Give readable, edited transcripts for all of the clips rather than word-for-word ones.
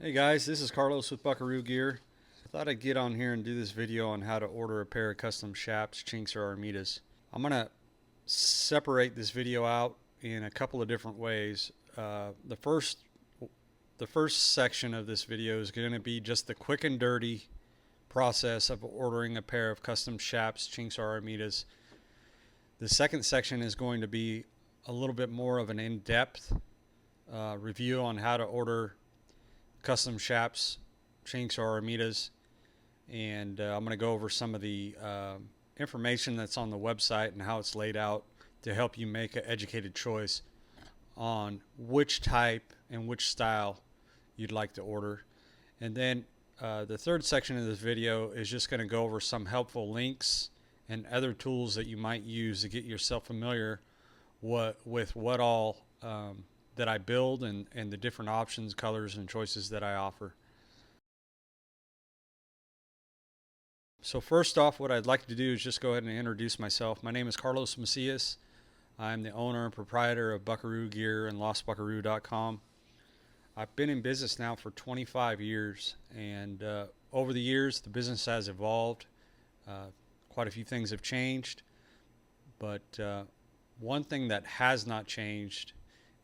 Hey guys, this is Carlos with Buckaroo Gear. I thought I'd get on here and do this video on how to order a pair of custom Chaps, Chinks, or Armitas. I'm going to separate this video out in a couple of different ways. The first section of this video is going to be just the quick and dirty process of ordering a pair of custom Chaps, Chinks, or Armitas. The second section is going to be a little bit more of an in-depth review on how to order custom Chaps, Chinks, or Armitas, and I'm going to go over some of the information that's on the website and how it's laid out to help you make an educated choice on which type and which style you'd like to order. And then the third section of this video is just going to go over some helpful links and other tools that you might use to get yourself familiar with what all that I build and the different options, colors, and choices that I offer. So first off, what I'd like to do is just go ahead and introduce myself. My name is Carlos Macias. I'm the owner and proprietor of Buckaroo Gear and LostBuckaroo.com. I've been in business now for 25 years, and over the years the business has evolved. Quite a few things have changed, but one thing that has not changed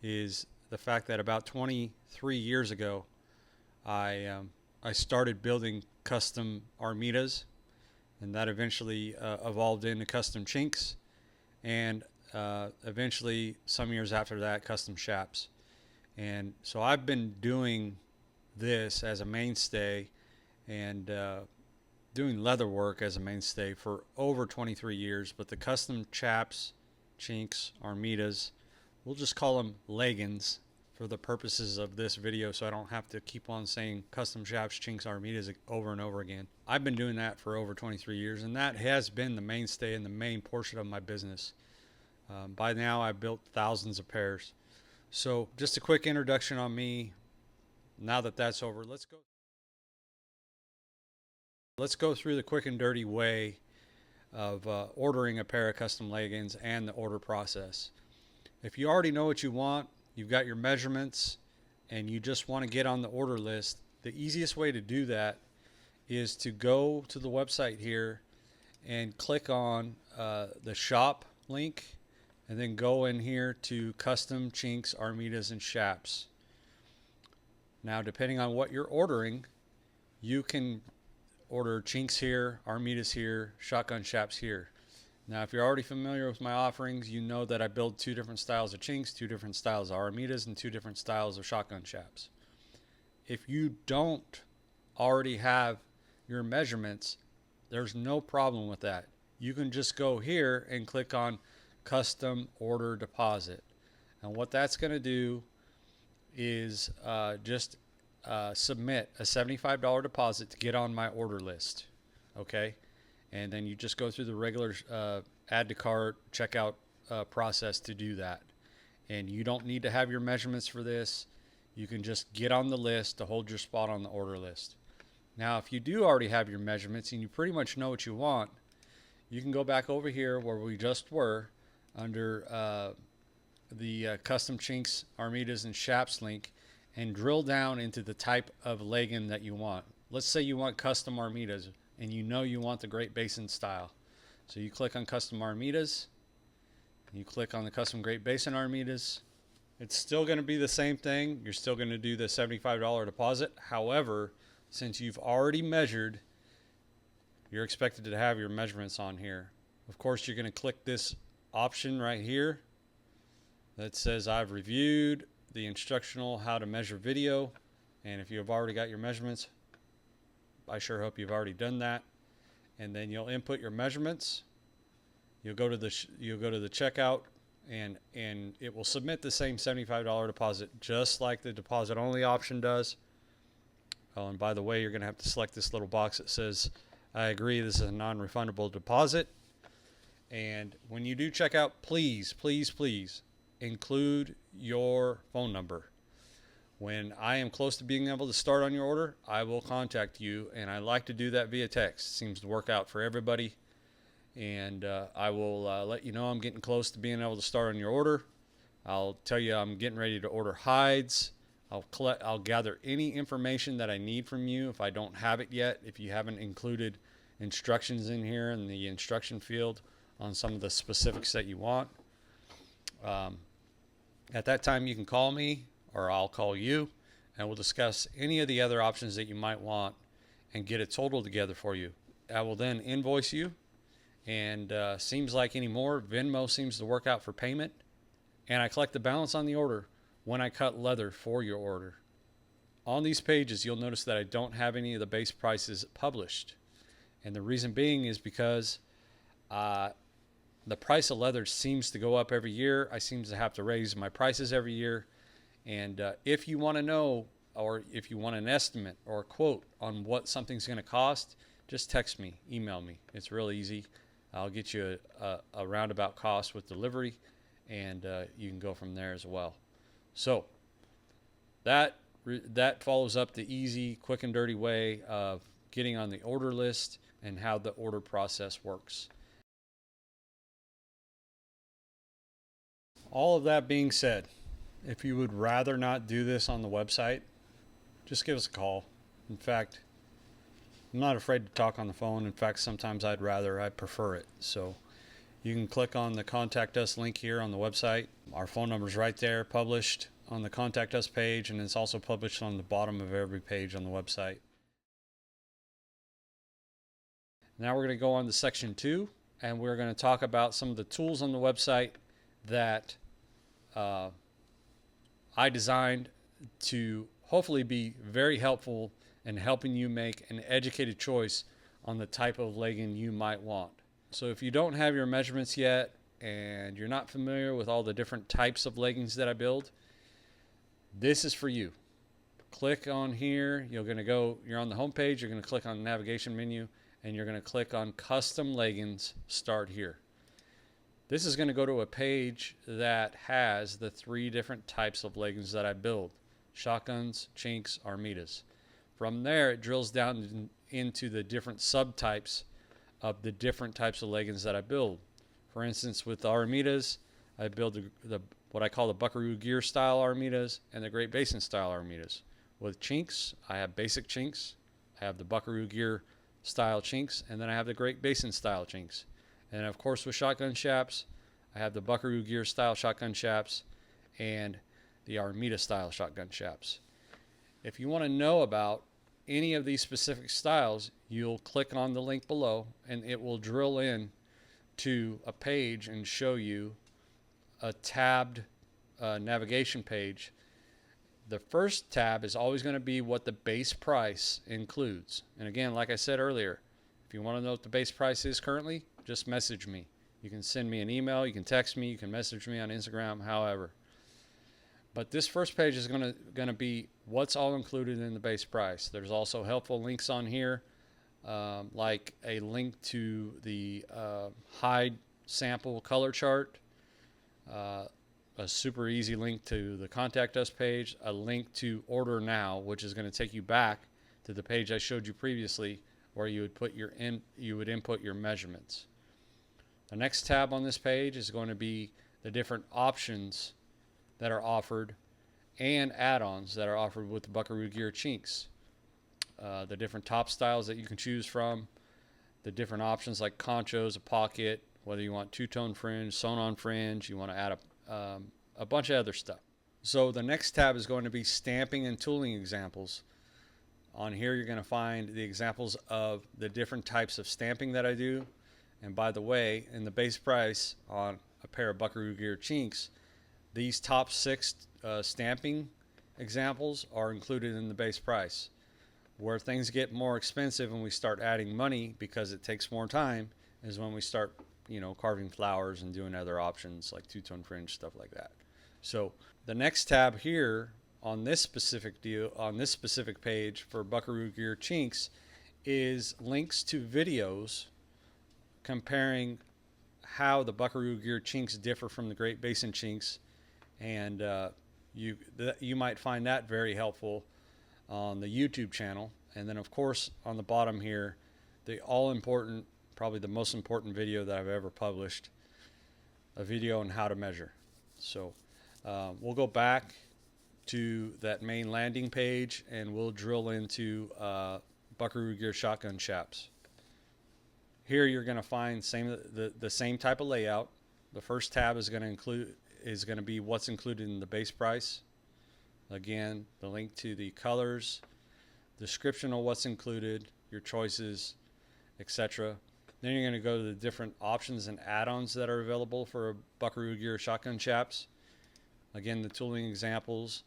is the fact that about 23 years ago I started building custom Armitas, and that eventually evolved into custom Chinks, and eventually some years after that custom Chaps. And so I've been doing this as a mainstay and doing leather work as a mainstay for over 23 years, but the custom Chaps, Chinks, Armitas, we'll just call them leggings for the purposes of this video, so I don't have to keep on saying custom Chaps, Chinks, Armitas over and over again. I've been doing that for over 23 years, and that has been the mainstay and the main portion of my business. By now I've built thousands of pairs. So just a quick introduction on me. Now that that's over, let's go through the quick and dirty way of ordering a pair of custom leggings and the order process. If you already know what you want, you've got your measurements, and you just want to get on the order list, the easiest way to do that is to go to the website here and click on the shop link, and then go in here to custom Chinks, Armitas, and Chaps. Now, depending on what you're ordering, you can order Chinks here, Armitas here, shotgun Chaps here. Now, if you're already familiar with my offerings, you know that I build two different styles of Chinks, two different styles of Armitas, and two different styles of shotgun Chaps. If you don't already have your measurements, there's no problem with that. You can just go here and click on Custom Order Deposit. And what that's going to do is just submit a $75 deposit to get on my order list. Okay? And then you just go through the regular add to cart, checkout process to do that. And you don't need to have your measurements for this. You can just get on the list to hold your spot on the order list. Now, if you do already have your measurements and you pretty much know what you want, you can go back over here where we just were under the custom Chinks, Armitas, and Chaps link, and drill down into the type of legging that you want. Let's say you want custom Armitas, and you know you want the Great Basin style. So you click on custom Armitas, you click on the custom Great Basin Armitas. It's still going to be the same thing. You're still going to do the $75 deposit. However, since you've already measured, you're expected to have your measurements on here. Of course, you're going to click this option right here that says I've reviewed the instructional how to measure video, and if you have already got your measurements, I sure hope you've already done that. And then you'll input your measurements. You'll go to the checkout, and it will submit the same $75 deposit, just like the deposit only option does. Oh, and by the way, you're going to have to select this little box that says I agree this is a non-refundable deposit. And when you do checkout, please include your phone number. When I am close to being able to start on your order, I will contact you, and I like to do that via text. It seems to work out for everybody, and I will let you know I'm getting close to being able to start on your order. I'll tell you I'm getting ready to order hides. I'll gather any information that I need from you if I don't have it yet. If you haven't included instructions in here in the instruction field on some of the specifics that you want. At that time, you can call me or I'll call you, and we'll discuss any of the other options that you might want and get a total together for you. I will then invoice you, and seems like anymore, Venmo seems to work out for payment, and I collect the balance on the order when I cut leather for your order. On these pages, you'll notice that I don't have any of the base prices published, and the reason being is because the price of leather seems to go up every year. I seem to have to raise my prices every year. And if you want to know, or if you want an estimate or a quote on what something's going to cost, just text me, email me. It's real easy. I'll get you a roundabout cost with delivery, and you can go from there as well. So that follows up the easy, quick and dirty way of getting on the order list and how the order process works. All of that being said, if you would rather not do this on the website, just give us a call. In fact, I'm not afraid to talk on the phone. In fact, sometimes I prefer it. So you can click on the contact us link here on the website. Our phone number is right there, published on the contact us page, and it's also published on the bottom of every page on the website. Now we're going to go on to section 2, and we're going to talk about some of the tools on the website that I designed to hopefully be very helpful in helping you make an educated choice on the type of legging you might want. So if you don't have your measurements yet and you're not familiar with all the different types of leggings that I build, this is for you. Click on here. You're on the home page. You're going to click on the navigation menu, and you're going to click on Custom Leggings, Start Here. This is going to go to a page that has the 3 different types of leggings that I build: shotguns, Chinks, Armitas. From there, it drills down into the different subtypes of the different types of leggings that I build. For instance, with the Armitas, I build what I call the Buckaroo gear style Armitas and the Great Basin style Armitas. With Chinks, I have basic Chinks, I have the Buckaroo gear style Chinks, and then I have the Great Basin style Chinks. And of course, with shotgun chaps, I have the Buckaroo gear style shotgun chaps and the Armita style shotgun chaps. If you want to know about any of these specific styles, you'll click on the link below, and it will drill in to a page and show you a tabbed navigation page. The first tab is always going to be what the base price includes. And again, like I said earlier, if you want to know what the base price is currently, just message me. You can send me an email, you can text me, you can message me on Instagram, however. But this first page is going to be what's all included in the base price. There's also helpful links on here, like a link to the hide sample color chart, a super easy link to the contact us page, a link to order now, which is going to take you back to the page I showed you previously, where you would input your measurements. The next tab on this page is going to be the different options that are offered and add-ons that are offered with the Buckaroo Gear Chinks. The different top styles that you can choose from, the different options like conchos, a pocket, whether you want two-tone fringe, sewn-on fringe, you want to add a bunch of other stuff. So the next tab is going to be stamping and tooling examples. On here you're going to find the examples of the different types of stamping that I do. And by the way, in the base price on a pair of Buckaroo Gear Chinks, these top 6 stamping examples are included in the base price. Where things get more expensive and we start adding money because it takes more time is when we start, carving flowers and doing other options like two-tone fringe, stuff like that. So the next tab here on this specific page for Buckaroo Gear Chinks is links to videos comparing how the Buckaroo Gear Chinks differ from the Great Basin Chinks, and you might find that very helpful on the YouTube channel. And then of course on the bottom here, the all-important, probably the most important video that I've ever published, a video on how to measure. So we'll go back to that main landing page, and we'll drill into Buckaroo Gear shotgun chaps. Here you're going to find the same type of layout. The first tab is going to be what's included in the base price. Again, the link to the colors, description of what's included, your choices, etc. Then you're going to go to the different options and add-ons that are available for Buckaroo Gear shotgun chaps. Again, the tooling examples.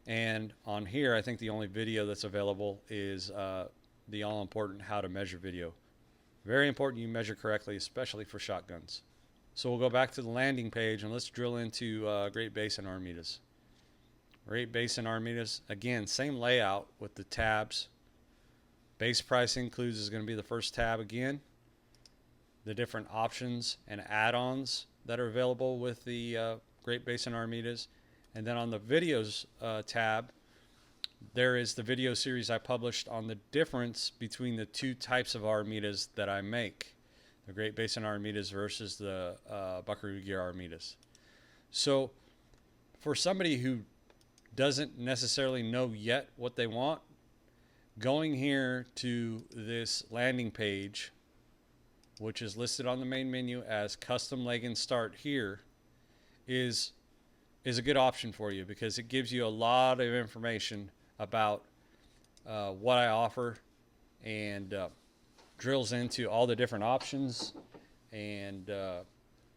And on here, I think the only video that's available is the all-important how to measure video. Very important you measure correctly, especially for shotguns. So we'll go back to the landing page and let's drill into Great Basin Armitas. Great Basin Armitas, again, same layout with the tabs. Base price includes is going to be the first tab again. The different options and add-ons that are available with the Great Basin Armitas. And then on the videos tab, there is the video series I published on the difference between the two types of Armitas that I make. The Great Basin Armitas versus the Buckaroo Gear Armitas. So for somebody who doesn't necessarily know yet what they want, going here to this landing page, which is listed on the main menu as custom leggings start here, is a good option for you because it gives you a lot of information about what I offer and drills into all the different options, and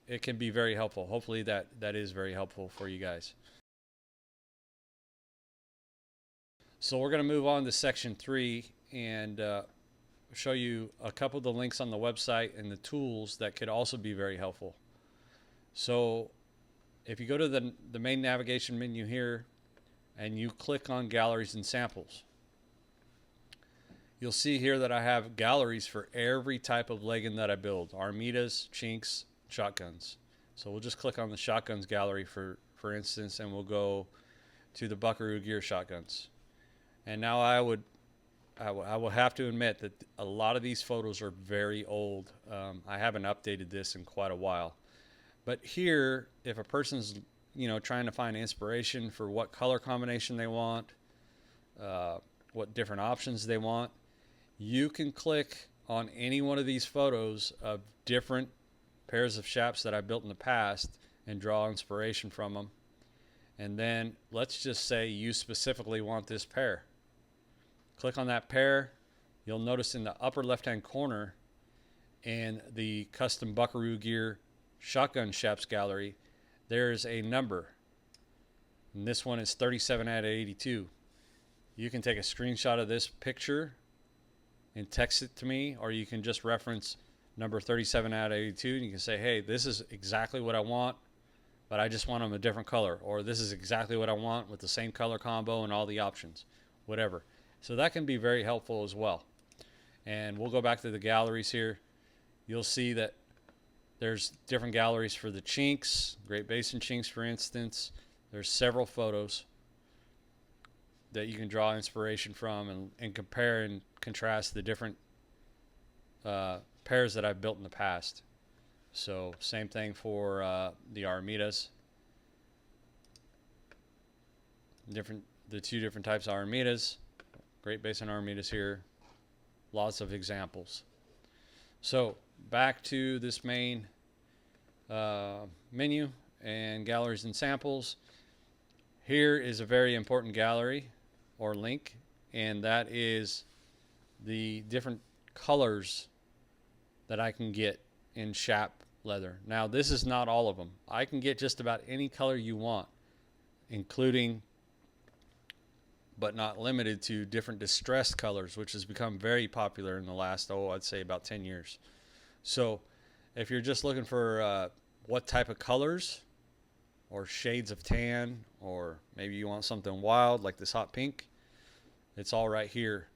it can be very helpful. Hopefully that is very helpful for you guys. So we're going to move on to section 3 and show you a couple of the links on the website and the tools that could also be very helpful. So if you go to the main navigation menu here and you click on galleries and samples, you'll see here that I have galleries for every type of legging that I build: Armitas, Chinks, shotguns. So we'll just click on the shotguns gallery for instance, and we'll go to the Buckaroo Gear shotguns. And now I will have to admit that a lot of these photos are very old. I haven't updated this in quite a while. But here, if a person's trying to find inspiration for what color combination they want, what different options they want, you can click on any one of these photos of different pairs of chaps that I built in the past and draw inspiration from them. And then let's just say you specifically want this pair. Click on that pair. You'll notice in the upper left-hand corner in the custom Buckaroo Gear shotgun chaps gallery, there's a number. And this one is 37 out of 82. You can take a screenshot of this picture and text it to me, or you can just reference number 37 out of 82 and you can say, hey, this is exactly what I want, but I just want them a different color, or this is exactly what I want with the same color combo and all the options, whatever. So that can be very helpful as well. And we'll go back to the galleries here. You'll see that there's different galleries for the Chinks, Great Basin Chinks for instance. There's several photos that you can draw inspiration from and compare and contrast the different pairs that I've built in the past. So same thing for the Armitas. The two different types of Armitas. Great Basin Armitas here. Lots of examples. So back to this main menu and galleries and samples. Here is a very important gallery or link, and that is the different colors that I can get in chap leather. Now this is not all of them. I can get just about any color you want, including but not limited to different distressed colors, which has become very popular in the last, I'd say about 10 years. So if you're just looking for what type of colors or shades of tan, or maybe you want something wild like this hot pink, it's all right here.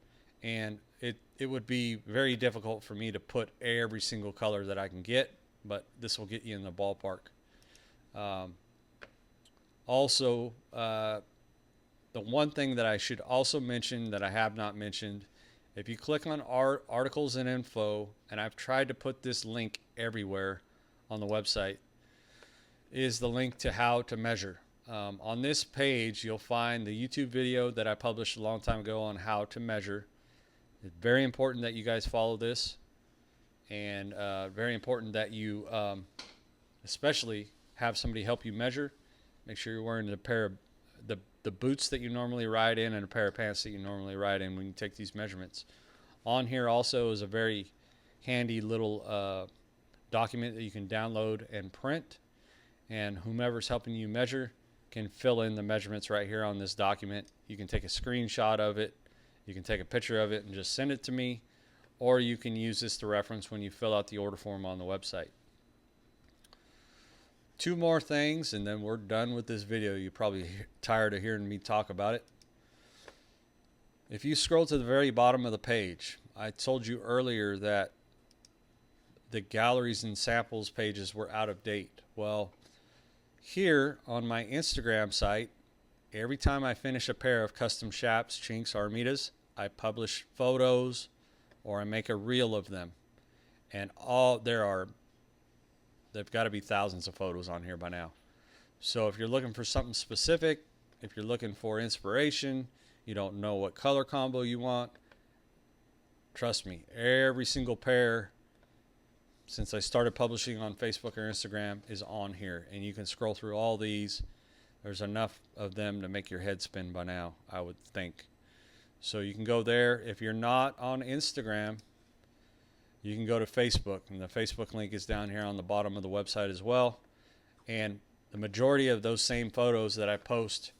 And it would be very difficult for me to put every single color that I can get, but this will get you in the ballpark. Also, the one thing that I should also mention that I have not mentioned, if you click on articles and info, and I've tried to put this link everywhere on the website, is the link to how to measure. On this page, you'll find the YouTube video that I published a long time ago on how to measure. It's very important that you guys follow this, and very important that you especially have somebody help you measure. Make sure you're wearing a pair of the boots that you normally ride in and a pair of pants that you normally ride in when you take these measurements. On here also is a very handy little document that you can download and print, and whomever's helping you measure can fill in the measurements right here on this document. You can take a screenshot of it, you can take a picture of it and just send it to me, or you can use this to reference when you fill out the order form on the website. Two more things and then we're done with this video. You're probably tired of hearing me talk about it. If you scroll to the very bottom of the page, I told you earlier that the galleries and samples pages were out of date. Well, here on my Instagram site, every time I finish a pair of custom Chaps, Chinks, Armitas, I publish photos or I make a reel of them. And they've got to be thousands of photos on here by now. So if you're looking for something specific, if you're looking for inspiration, you don't know what color combo you want, trust me, every single pair since I started publishing on Facebook or Instagram is on here, and you can scroll through all these. There's enough of them to make your head spin by now, I would think. So you can go there. If you're not on Instagram, you can go to Facebook, and the Facebook link is down here on the bottom of the website as well. And the majority of those same photos that I post,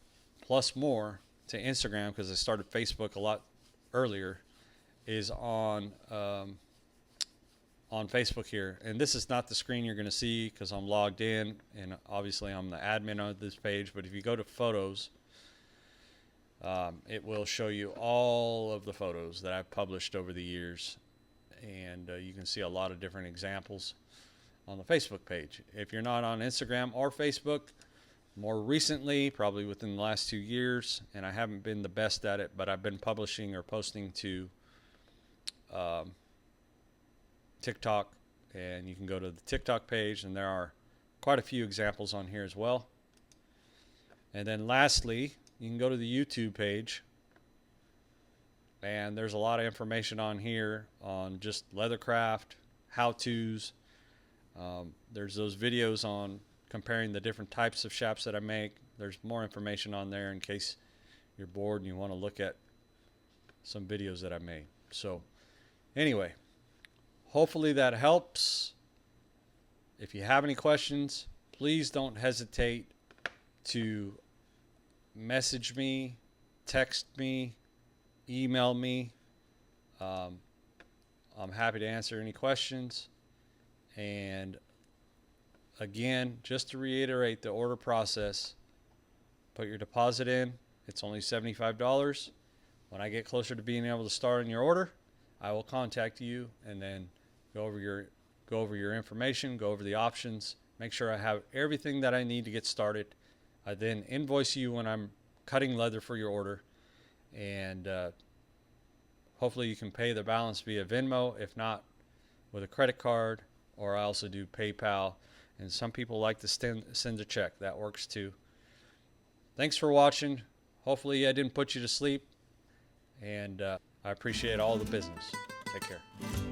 plus more, to Instagram, because I started Facebook a lot earlier, is on Facebook here. And this is not the screen you're going to see because I'm logged in, and obviously I'm the admin on this page. But if you go to photos, it will show you all of the photos that I've published over the years, and you can see a lot of different examples on the Facebook page. If you're not on Instagram or Facebook, more recently, probably within the last 2 years, and I haven't been the best at it, but I've been publishing or posting to TikTok, and you can go to the TikTok page, and there are quite a few examples on here as well. And then lastly, you can go to the YouTube page, and there's a lot of information on here on just leathercraft, how-tos. There's those videos on comparing the different types of Chaps that I make. There's more information on there in case you're bored and you want to look at some videos that I made. So anyway, hopefully that helps. If you have any questions, please don't hesitate to message me, text me, email me. I'm happy to answer any questions. And again, just to reiterate the order process, put your deposit in. It's only $75. When I get closer to being able to start on your order, I will contact you and then go over your information, go over the options, make sure I have everything that I need to get started. I then invoice you when I'm cutting leather for your order, and hopefully you can pay the balance via Venmo, if not with a credit card, or I also do PayPal, and some people like to send a check. That works too. Thanks for watching. Hopefully I didn't put you to sleep, and I appreciate all the business. Take care.